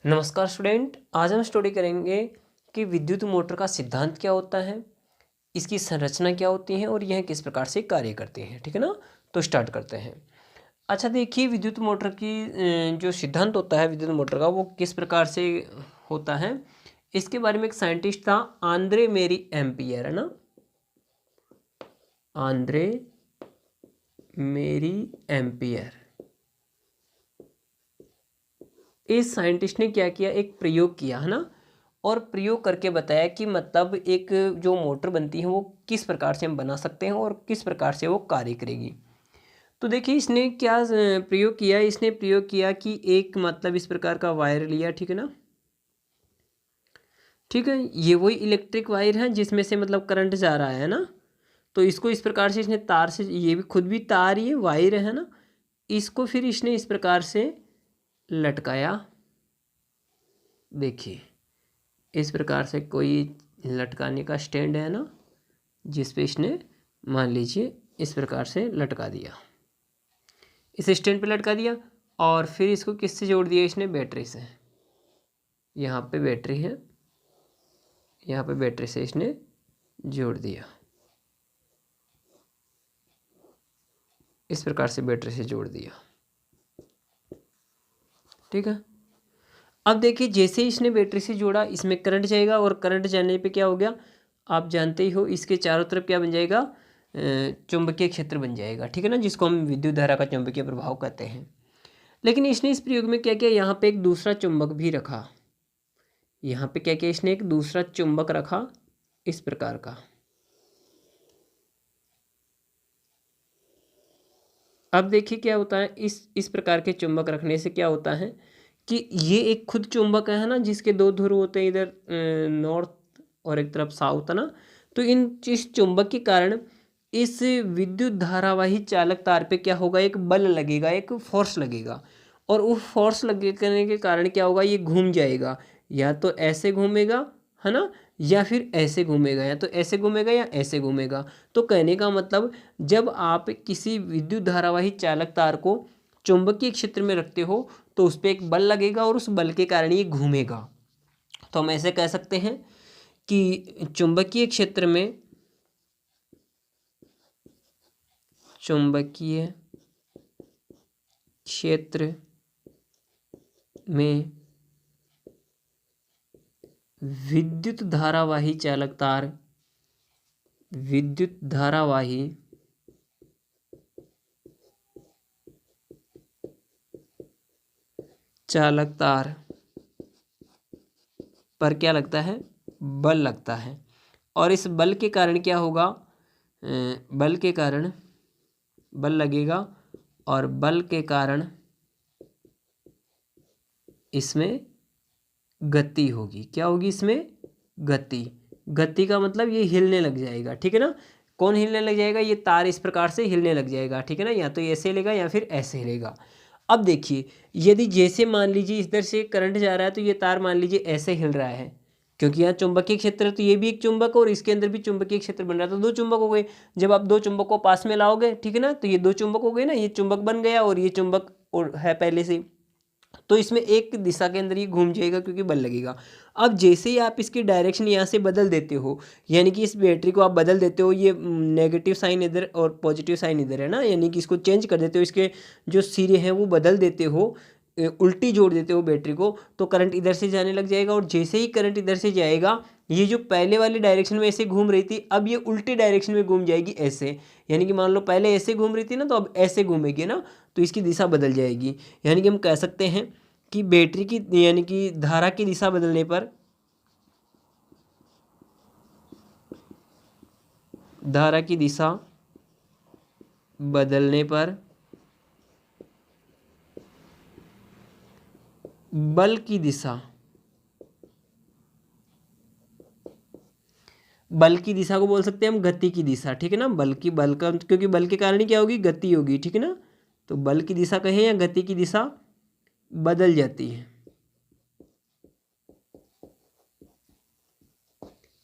नमस्कार स्टूडेंट, आज हम स्टडी करेंगे कि विद्युत मोटर का सिद्धांत क्या होता है, इसकी संरचना क्या होती है और यह किस प्रकार से कार्य करती है। ठीक है ना। तो स्टार्ट करते हैं। अच्छा देखिए, विद्युत मोटर की जो सिद्धांत होता है विद्युत मोटर का, वो किस प्रकार से होता है। इसके बारे में एक साइंटिस्ट था, आंद्रे मेरी एम्पियर, है ना। आंद्रे मेरी एम्पियर। इस साइंटिस्ट ने क्या किया, एक प्रयोग किया, है ना। और प्रयोग करके बताया कि मतलब एक जो मोटर बनती है वो किस प्रकार से हम बना सकते हैं और किस प्रकार से वो कार्य करेगी। तो देखिए इसने क्या प्रयोग किया। इसने प्रयोग किया कि एक मतलब इस प्रकार का वायर लिया, ठीक है ना। ठीक है, ये वही इलेक्ट्रिक वायर है जिसमें से मतलब करंट जा रहा है ना। तो इसको इस प्रकार से इसने तार से, ये भी खुद भी तार, ये वायर है ना। इसको फिर इसने इस प्रकार से लटकाया। देखिए इस प्रकार से कोई लटकाने का स्टैंड है ना, जिस पे इसने मान लीजिए इस प्रकार से लटका दिया, इस स्टैंड पे लटका दिया। और फिर इसको किससे जोड़ दिया इसने, बैटरी से। यहाँ पे बैटरी है, यहाँ पे बैटरी से इसने जोड़ दिया, इस प्रकार से बैटरी से जोड़ दिया। ठीक है। अब देखिए जैसे इसने बैटरी से जोड़ा, इसमें करंट जाएगा और करंट जाने पे क्या हो गया, आप जानते ही हो, इसके चारों तरफ क्या बन जाएगा, चुंबकीय क्षेत्र बन जाएगा। ठीक है ना, जिसको हम विद्युत धारा का चुंबकीय प्रभाव कहते हैं। लेकिन इसने इस प्रयोग में क्या किया, यहाँ पे एक दूसरा चुंबक भी रखा। यहाँ पे क्या किया इसने, एक दूसरा चुंबक रखा इस प्रकार का। अब देखिए क्या होता है, इस प्रकार के चुंबक रखने से क्या होता है कि ये एक खुद चुंबक है ना, जिसके दो ध्रुव होते हैं, इधर नॉर्थ और एक तरफ साउथ, है ना। तो इस चुंबक के कारण इस विद्युत धारावाही चालक तार पे क्या होगा, एक बल लगेगा, एक फोर्स लगेगा। और उस फोर्स लगने के कारण क्या होगा, ये घूम जाएगा। या तो ऐसे घूमेगा, है ना, या फिर ऐसे घूमेगा, या तो ऐसे घूमेगा या ऐसे घूमेगा। तो कहने का मतलब, जब आप किसी विद्युत धारावाही चालक तार को चुंबकीय क्षेत्र में रखते हो तो उस पर एक बल लगेगा और उस बल के कारण ये घूमेगा। तो हम ऐसे कह सकते हैं कि चुंबकीय क्षेत्र में, चुंबकीय क्षेत्र में विद्युत धारावाही चालक तार, विद्युत धारावाही चालक तार पर क्या लगता है, बल लगता है। और इस बल के कारण क्या होगा, बल के कारण बल लगेगा और बल के कारण इसमें गति होगी। क्या होगी इसमें, गति। गति का मतलब ये हिलने लग जाएगा। ठीक है ना। कौन हिलने लग जाएगा, ये तार इस प्रकार से हिलने लग जाएगा। ठीक है ना, या तो ऐसे हिलेगा या फिर ऐसे हिलेगा। अब देखिए, यदि जैसे मान लीजिए इधर से करंट जा रहा है तो ये तार मान लीजिए ऐसे हिल रहा है, क्योंकि यहाँ चुंबकीय क्षेत्र है, तो ये भी एक चुंबक और इसके अंदर भी चुंबकीय क्षेत्र बन रहा है, तो दो चुंबक हो गए। जब आप दो चुंबक को पास में लाओगे, ठीक है ना, तो ये दो चुंबक हो गए ना, ये चुंबक बन गया और ये चुंबक और है पहले से। तो इसमें एक दिशा के अंदर ये घूम जाएगा क्योंकि बल लगेगा। अब जैसे ही आप इसकी डायरेक्शन यहाँ से बदल देते हो, यानी कि इस बैटरी को आप बदल देते हो, ये नेगेटिव साइन इधर और पॉजिटिव साइन इधर है ना, यानी कि इसको चेंज कर देते हो, इसके जो सिरे हैं वो बदल देते हो, उल्टी जोड़ देते हो बैटरी को, तो करंट इधर से जाने लग जाएगा। और जैसे ही करंट इधर से जाएगा, ये जो पहले वाली डायरेक्शन में ऐसे घूम रही थी, अब ये उल्टी डायरेक्शन में घूम जाएगी ऐसे। यानी कि मान लो पहले ऐसे घूम रही थी ना, तो अब ऐसे घूमेगी ना, तो इसकी दिशा बदल जाएगी। यानी कि हम कह सकते हैं कि बैटरी की, यानी कि धारा की दिशा बदलने पर, धारा की दिशा बदलने पर बल की दिशा, बल की दिशा को बोल सकते हैं हम गति की दिशा। ठीक है ना, बल की, बल का, क्योंकि बल के कारण ही क्या होगी, गति होगी। ठीक है ना, तो बल की दिशा कहें या गति की दिशा बदल जाती है।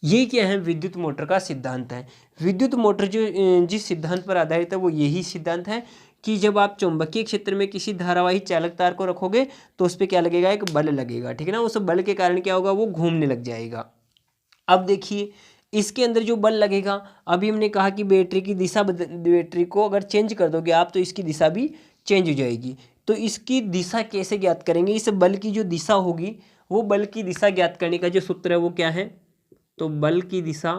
ये क्या है, विद्युत मोटर का सिद्धांत है। विद्युत मोटर जो जिस सिद्धांत पर आधारित है वो यही सिद्धांत है कि जब आप चुंबकीय क्षेत्र में किसी धारावाही चालक तार को रखोगे तो उस पर क्या लगेगा, एक बल लगेगा, ठीक है ना। उस बल के कारण क्या होगा, वो घूमने लग जाएगा। अब देखिए इसके अंदर जो बल लगेगा, अभी हमने कहा कि बैटरी की दिशा बैटरी को अगर चेंज कर दोगे आप तो इसकी दिशा भी चेंज हो जाएगी। तो इसकी दिशा कैसे ज्ञात करेंगे, इस बल की जो दिशा होगी, वो बल की दिशा ज्ञात करने का जो सूत्र है वो क्या है, तो बल की दिशा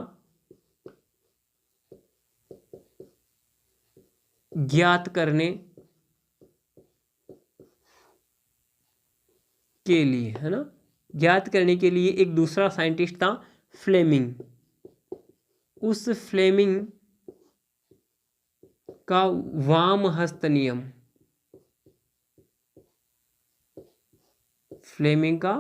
ज्ञात करने के लिए, है ना, ज्ञात करने के लिए एक दूसरा साइंटिस्ट था, फ्लेमिंग। उस फ्लेमिंग का वाम हस्त नियम, फ्लेमिंग का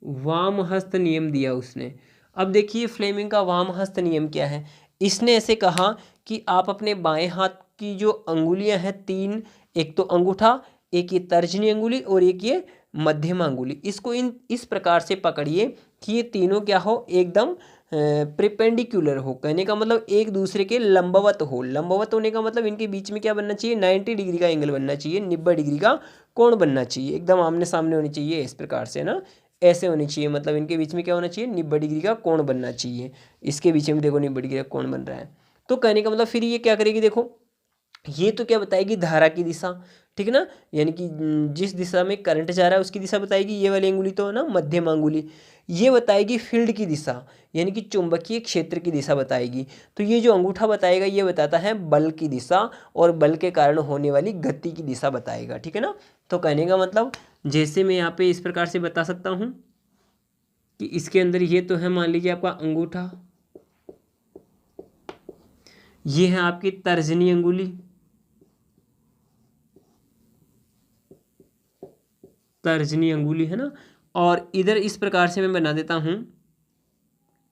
वाम हस्त नियम दिया उसने। अब देखिए फ्लेमिंग का वाम हस्त नियम क्या है, इसने ऐसे कहा कि आप अपने बाएं हाथ की जो अंगुलियां हैं तीन, एक तो अंगूठा, एक ये तर्जनी अंगुली और एक ये मध्यमा अंगुली, इसको इस प्रकार से पकड़िए कि ये तीनों क्या हो, एकदम प्रिपेंडिकुलर हो। कहने का मतलब एक दूसरे के लंबवत हो। लंबवत होने का मतलब इनके बीच में क्या बनना चाहिए, 90 डिग्री का एंगल बनना चाहिए, 90 डिग्री का कोण बनना चाहिए, एकदम आमने सामने होनी चाहिए इस प्रकार से ना, ऐसे होनी चाहिए। मतलब इनके बीच में क्या होना चाहिए, 90 डिग्री का कोण बनना चाहिए। इसके बीच में देखो 90 डिग्री का कोण बन रहा है। तो कहने का मतलब फिर ये क्या करेगी, देखो ये तो क्या बताएगी, धारा की दिशा, ठीक है ना, यानी कि जिस दिशा में करंट जा रहा है उसकी दिशा बताएगी। ये वाली अंगुली तो है ना मध्यम अंगुली, ये बताएगी फील्ड की दिशा, यानी कि चुंबकीय क्षेत्र की दिशा बताएगी। तो ये जो अंगूठा बताएगा ये बताता है बल की दिशा और बल के कारण होने वाली गति की दिशा बताएगा, ठीक है ना। तो कहने का मतलब जैसे मैं यहाँ पे इस प्रकार से बता सकता हूँ कि इसके अंदर ये तो है, मान लीजिए आपका अंगूठा, ये है आपकी तर्जनी अंगुली, तर्जनी अंगुली है ना, और इधर इस प्रकार से मैं बना देता हूँ,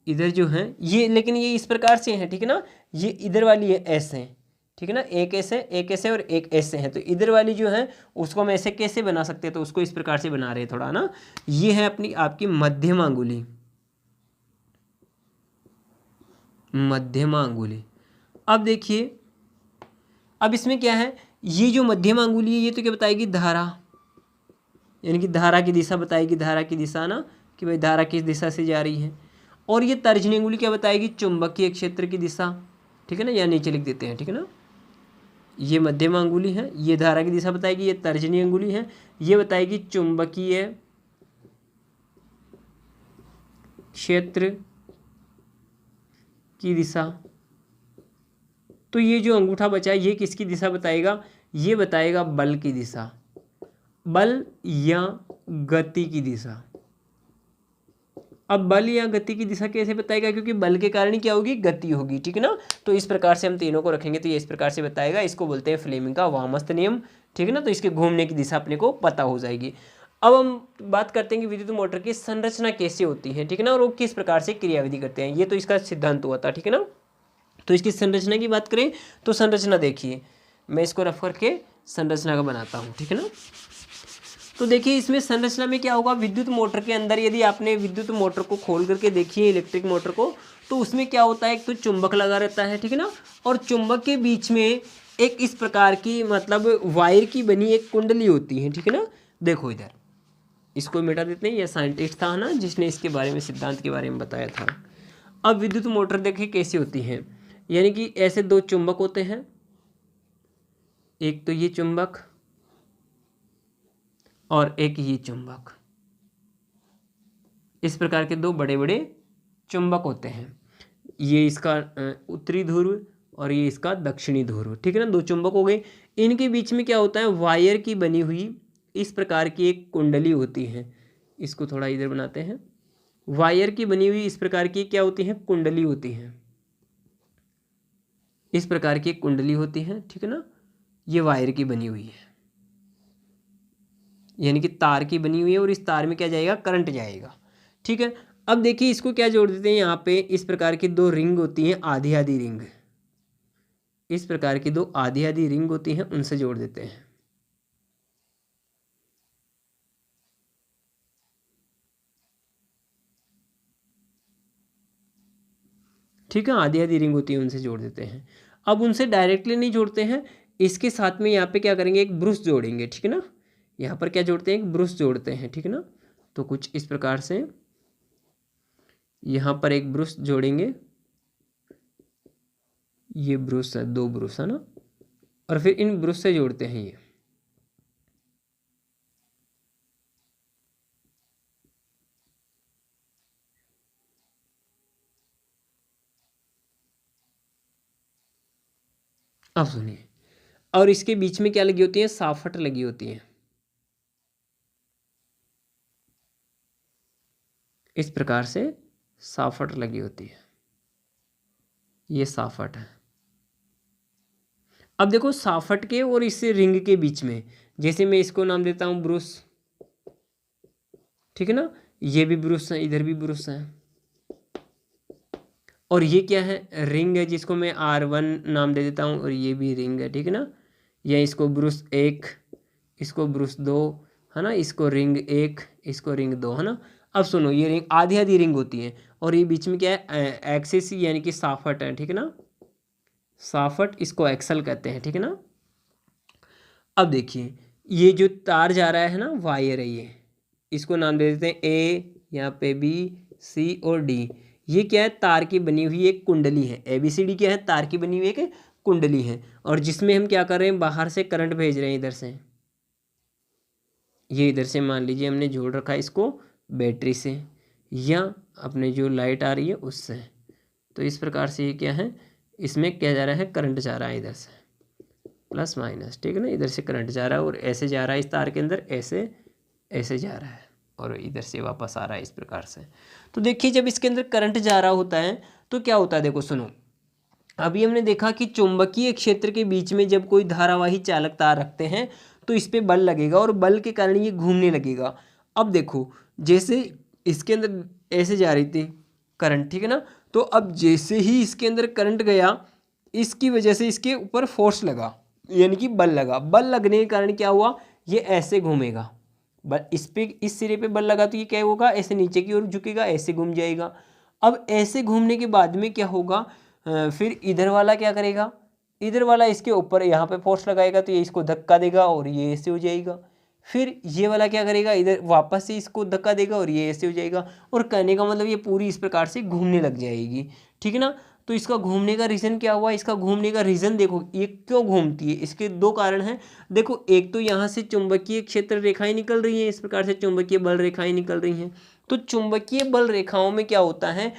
इधर जो है ये, लेकिन ये इस प्रकार से है, ठीक है ना, ये इधर वाली है ऐसे है, ठीक है ना, एक ऐसे एक ऐसे और एक ऐसे है। तो इधर वाली जो है उसको हम ऐसे कैसे बना सकते हैं, तो उसको इस प्रकार से बना रहे हैं थोड़ा ना। ये है अपनी आपकी मध्यमा अंगुली, मध्यमा अंगुली। अब देखिए अब इसमें क्या है, ये जो मध्यमा अंगुली है ये तो क्या बताएगी, धारा, यानी कि धारा की दिशा बताएगी, धारा की दिशा ना, कि भाई धारा किस दिशा से जा रही है। और ये तर्जनी अंगुली क्या बताएगी, चुंबकीय क्षेत्र की दिशा, ठीक है ना, या नीचे लिख देते हैं, ठीक है ना। ये मध्यमा अंगुली है, ये धारा की दिशा बताएगी, ये तर्जनी अंगुली है, ये बताएगी चुंबकीय क्षेत्र की दिशा। तो ये जो अंगूठा बचा है ये किसकी दिशा बताएगा, ये बताएगा बल की दिशा, बल या गति की दिशा। अब बल या गति की दिशा कैसे बताएगा, क्योंकि बल के कारण ही क्या होगी, गति होगी, ठीक है ना। तो इस प्रकार से हम तीनों को रखेंगे तो ये इस प्रकार से बताएगा, इसको बोलते हैं फ्लेमिंग का वामहस्त नियम, ठीक है ना। तो इसके घूमने की दिशा अपने को पता हो जाएगी। अब हम बात करते हैं कि विद्युत मोटर की संरचना कैसे होती है, ठीक है ना, और वो किस प्रकार से क्रियाविधि करते हैं। ये तो इसका सिद्धांत हुआ था, ठीक है ना। तो इसकी संरचना की बात करें तो संरचना देखिए, मैं इसको रफ करके संरचना का बनाता हूँ, ठीक है ना। तो देखिए इसमें संरचना में क्या होगा, विद्युत मोटर के अंदर यदि आपने विद्युत मोटर को खोल करके देखिए इलेक्ट्रिक मोटर को, तो उसमें क्या होता है, एक तो चुंबक लगा रहता है, ठीक है ना, और चुंबक के बीच में एक इस प्रकार की मतलब वायर की बनी एक कुंडली होती है, ठीक है ना। देखो इधर इसको मिटा देते हैं, यह साइंटिस्ट था ना जिसने इसके बारे में सिद्धांत के बारे में बताया था। अब विद्युत मोटर देखिए कैसी होती है, यानी कि ऐसे दो चुंबक होते हैं, एक तो ये चुंबक और एक ये चुंबक, इस प्रकार के दो बड़े बड़े चुंबक होते हैं। ये इसका उत्तरी ध्रुव और ये इसका दक्षिणी ध्रुव, ठीक है ना, दो चुंबक हो गए। इनके बीच में क्या होता है, वायर की बनी हुई इस प्रकार की एक कुंडली होती है। इसको थोड़ा इधर बनाते हैं, वायर की बनी हुई इस प्रकार की क्या होती है, कुंडली होती है, इस प्रकार की एक कुंडली होती है, ठीक है ना। ये वायर की बनी हुई है, यानी कि तार की बनी हुई है, और इस तार में क्या जाएगा, करंट जाएगा, ठीक है। अब देखिए इसको क्या जोड़ देते हैं, यहाँ पे इस प्रकार की दो रिंग होती हैं, आधी आधी रिंग, इस प्रकार की दो आधी आधी रिंग होती हैं, उनसे जोड़ देते हैं। ठीक है, आधी आधी रिंग होती है उनसे जोड़ देते हैं। अब उनसे डायरेक्टली नहीं जोड़ते हैं, इसके साथ में यहाँ पे क्या करेंगे, एक ब्रुश जोड़ेंगे, ठीक है ना। यहाँ पर क्या जोड़ते हैं, एक ब्रुश जोड़ते हैं, ठीक है ना। तो कुछ इस प्रकार से यहाँ पर एक ब्रुश जोड़ेंगे, ये ब्रुश है, 2 ब्रुश है ना, और फिर इन ब्रुश से जोड़ते हैं ये। अब सुनिए, और इसके बीच में क्या लगी होती है, साफट लगी होती है, इस प्रकार से साफट लगी होती है, ये साफट है। अब देखो साफट के और इस रिंग के बीच में, जैसे मैं इसको नाम देता हूं ब्रुश, ठीक है ना, ये भी ब्रुश है, इधर भी ब्रुश है, और ये क्या है, रिंग है, जिसको मैं R1 नाम दे देता हूँ, और ये भी रिंग है, ठीक है ना। या इसको ब्रुश 1, इसको ब्रुश 2, है ना, इसको रिंग 1, इसको रिंग 2, है ना। अब सुनो, ये रिंग आधी आधी रिंग होती है, और ये बीच में क्या है, एक्सिस यानी कि साफट है, ठीक है ना, साफट, इसको एक्सल कहते हैं, ठीक है ना। अब देखिए, ये जो तार जा रहा है ना, वायर है ये, इसको नाम दे देते हैं ए, यहाँ पे बी, सी और डी। ये क्या है, तार की बनी हुई एक कुंडली है, ABCD क्या है, तार की बनी हुई एक कुंडली है, और जिसमें हम क्या कर रहे हैं, बाहर से करंट भेज रहे हैं इधर से, ये इधर से मान लीजिए हमने जोड़ रखा है इसको बैटरी से, या अपने जो लाइट आ रही है उससे। तो इस प्रकार से ये क्या है, इसमें क्या जा रहा है, करंट जा रहा है इधर से, प्लस माइनस, ठीक है ना, इधर से करंट जा रहा है और ऐसे जा रहा है इस तार के अंदर, ऐसे ऐसे जा रहा है और इधर से वापस आ रहा है इस प्रकार से। तो देखिए, जब इसके अंदर करंट जा रहा होता है तो क्या होता है, देखो सुनो, अभी हमने देखा कि चुंबकीय क्षेत्र के बीच में जब कोई धारावाही चालक तार रखते हैं तो इस पे बल लगेगा और बल के कारण ये घूमने लगेगा। अब देखो, जैसे इसके अंदर ऐसे जा रही थी करंट, ठीक है ना, तो अब जैसे ही इसके अंदर करंट गया, इसकी वजह से इसके ऊपर फोर्स लगा, यानी कि बल लगा, बल लगने के कारण क्या हुआ, ये ऐसे घूमेगा, बल इस पे, इस सिरे पे बल लगा तो ये क्या होगा, ऐसे नीचे की ओर झुकेगा, ऐसे घूम जाएगा। अब ऐसे घूमने के बाद में क्या होगा, फिर इधर वाला क्या करेगा, इधर वाला इसके ऊपर यहाँ पे फोर्स लगाएगा तो ये इसको धक्का देगा और ये ऐसे हो जाएगा। फिर ये वाला क्या करेगा, इधर वापस से इसको धक्का देगा और ये ऐसे हो जाएगा। और कहने का मतलब ये पूरी इस प्रकार से घूमने लग जाएगी, ठीक है ना। तो इसका घूमने का रीज़न क्या हुआ, इसका घूमने का रीज़न देखो, ये क्यों घूमती है, इसके 2 कारण हैं। देखो, एक तो यहाँ से चुंबकीय क्षेत्र रेखाएं निकल रही हैं, इस प्रकार से चुंबकीय बल रेखाएं निकल रही हैं। तो चुंबकीय बल रेखाओं में क्या होता है,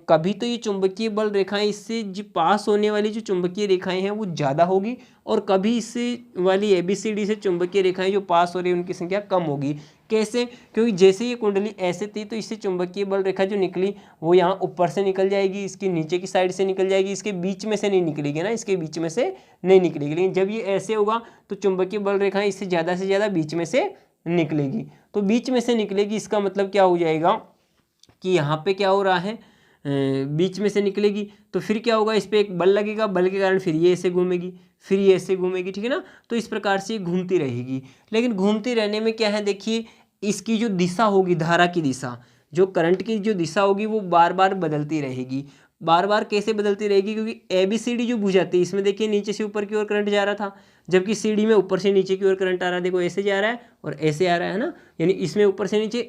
कभी तो ये चुंबकीय बल रेखाएं, इससे जो पास होने वाली जो चुंबकीय रेखाएं हैं वो ज़्यादा होगी, और कभी इससे वाली ABCD से चुंबकीय रेखाएं जो पास हो रही है उनकी संख्या कम होगी। कैसे, क्योंकि जैसे ये कुंडली ऐसे थी तो इससे चुंबकीय बल रेखा जो निकली वो यहाँ ऊपर से निकल जाएगी, इसकी नीचे की साइड से निकल जाएगी, इसके बीच में से नहीं निकलेगी ना, इसके बीच में से नहीं निकलेगी। लेकिन जब ये ऐसे होगा तो चुंबकीय बल रेखाएं इससे ज़्यादा बीच में से निकलेगी। तो बीच में से निकलेगी, इसका मतलब क्या हो जाएगा कि यहाँ पे क्या हो रहा है, बीच में से निकलेगी, तो फिर क्या होगा, इस पर एक बल लगेगा, बल के कारण फिर ये ऐसे घूमेगी, फिर ये ऐसे घूमेगी, ठीक है ना। तो इस प्रकार से घूमती रहेगी। लेकिन घूमते रहने में क्या है, देखिए, इसकी जो दिशा होगी, धारा की दिशा, जो करंट की जो दिशा होगी वो बार बार बदलती रहेगी। बार बार कैसे बदलती रहेगी, क्योंकि ABCD जो भुजा थी, इसमें देखिए नीचे से ऊपर की ओर करंट जा रहा था, जबकि CD में ऊपर से नीचे की ओर करंट आ रहा है। देखो, ऐसे जा रहा है और ऐसे आ रहा है ना, यानी इसमें ऊपर से नीचे,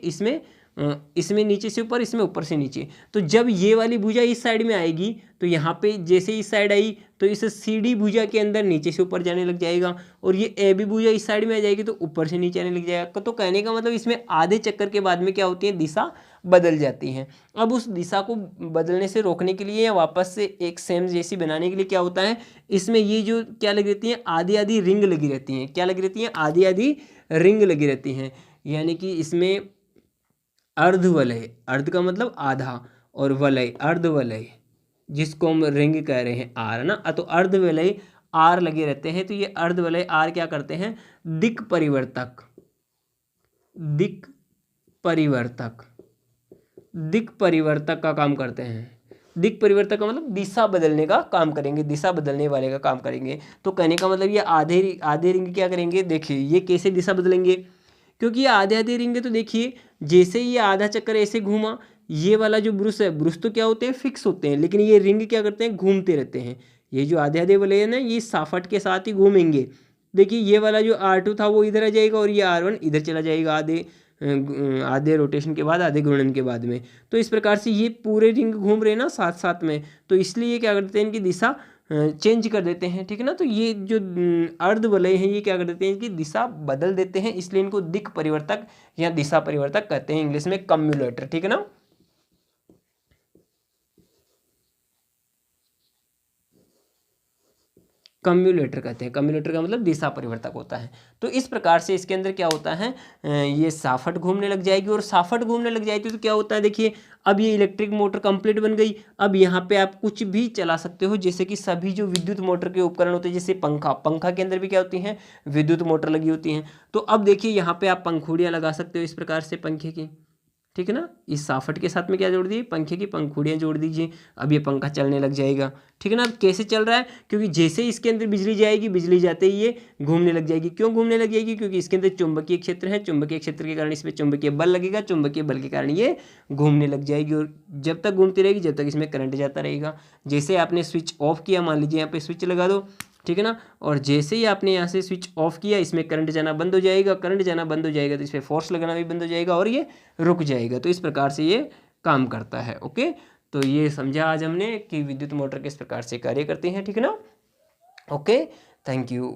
इसमें नीचे से ऊपर, इसमें ऊपर से नीचे। तो जब ये वाली भुजा इस साइड में आएगी तो यहाँ पे जैसे इस साइड आई तो इस CD भुजा के अंदर नीचे से ऊपर जाने लग जाएगा, और ये AB भुजा इस साइड में आ जाएगी तो ऊपर से नीचे आने लग जाएगा। तो कहने का मतलब इसमें आधे चक्कर के बाद में क्या होती है, दिशा बदल जाती है। अब उस दिशा को बदलने से रोकने के लिए या वापस से एक सेम जैसी बनाने के लिए क्या होता है, इसमें ये जो क्या लगी रहती हैं, आधी आधी रिंग लगी रहती हैं। क्या लगी रहती हैं, आधी आधी रिंग लगी रहती हैं। यानी कि इसमें अर्धवलय, अर्ध का मतलब आधा, और वलय अर्धवलय, जिसको हम रिंग कह रहे हैं आर, है ना। तो अर्धवलय आर लगे रहते हैं। तो ये अर्धवलय आर क्या करते हैं, दिक् परिवर्तक, दिक् परिवर्तक, दिक् परिवर्तक का काम करते हैं। दिक् परिवर्तक का मतलब दिशा बदलने का काम करेंगे, दिशा बदलने वाले का काम करेंगे। तो कहने का मतलब ये आधे आधे रिंग क्या करेंगे, देखिए ये कैसे दिशा बदलेंगे, क्योंकि ये आधे आधे रिंग है। तो देखिए, जैसे ये आधा चक्कर ऐसे घूमा, ये वाला जो ब्रुश है, ब्रुश तो क्या होते हैं, फिक्स होते हैं, लेकिन ये रिंग क्या करते हैं, घूमते रहते हैं। ये जो आधे आधे वाले हैं ना, ये साफट के साथ ही घूमेंगे। देखिए ये वाला जो R2 था वो इधर आ जाएगा और ये R1 इधर चला जाएगा, आधे रोटेशन के बाद, आधे घूर्णन के बाद में। तो इस प्रकार से ये पूरे रिंग घूम रहे हैं ना साथ साथ में, तो इसलिए ये क्या करते हैं, इनकी दिशा चेंज कर देते हैं, ठीक है ना। तो ये जो अर्ध वलय हैं ये क्या कर देते हैं, इनकी दिशा बदल देते हैं, इसलिए इनको दिक् परिवर्तक या दिशा परिवर्तक कहते हैं इंग्लिश में, कम्युलेटर, ठीक है ना। कम्युलेटर कहते हैं, कम्युलेटर का मतलब दिशा परिवर्तक होता है। तो इस प्रकार से इसके अंदर क्या होता है, ये साफट घूमने लग जाएगी, और साफट घूमने लग जाएगी तो क्या होता है, देखिए अब ये इलेक्ट्रिक मोटर कंप्लीट बन गई। अब यहाँ पे आप कुछ भी चला सकते हो, जैसे कि सभी जो विद्युत मोटर के उपकरण होते हैं, जैसे पंखा, पंखा के अंदर भी क्या होती हैं, विद्युत मोटर लगी होती हैं। तो अब देखिए यहाँ पे आप पंखुड़ियाँ लगा सकते हो इस प्रकार से पंखे की, ठीक है ना। इस साफट के साथ में क्या जोड़ दिए, पंखे की पंखुड़ियाँ जोड़ दीजिए। अब ये पंखा चलने लग जाएगा, ठीक है ना। अब कैसे चल रहा है, क्योंकि जैसे ही इसके अंदर बिजली जाएगी, बिजली जाते ही ये घूमने लग जाएगी। क्यों घूमने लग जाएगी, क्योंकि इसके अंदर चुंबकीय क्षेत्र है, चुंबकीय क्षेत्र के कारण इसमें चुंबकीय बल लगेगा, चुंबकीय बल के कारण ये घूमने लग जाएगी, और जब तक घूमती रहेगी जब तक इसमें करंट जाता रहेगा। जैसे आपने स्विच ऑफ किया, मान लीजिए यहाँ पे स्विच लगा दो, ठीक है ना, और जैसे ही आपने यहाँ से स्विच ऑफ किया, इसमें करंट जाना बंद हो जाएगा, करंट जाना बंद हो जाएगा तो इसमें फोर्स लगना भी बंद हो जाएगा और ये रुक जाएगा। तो इस प्रकार से ये काम करता है। ओके, तो ये समझा आज हमने कि विद्युत मोटर किस प्रकार से कार्य करती हैं, ठीक है ना। Okay, thank you.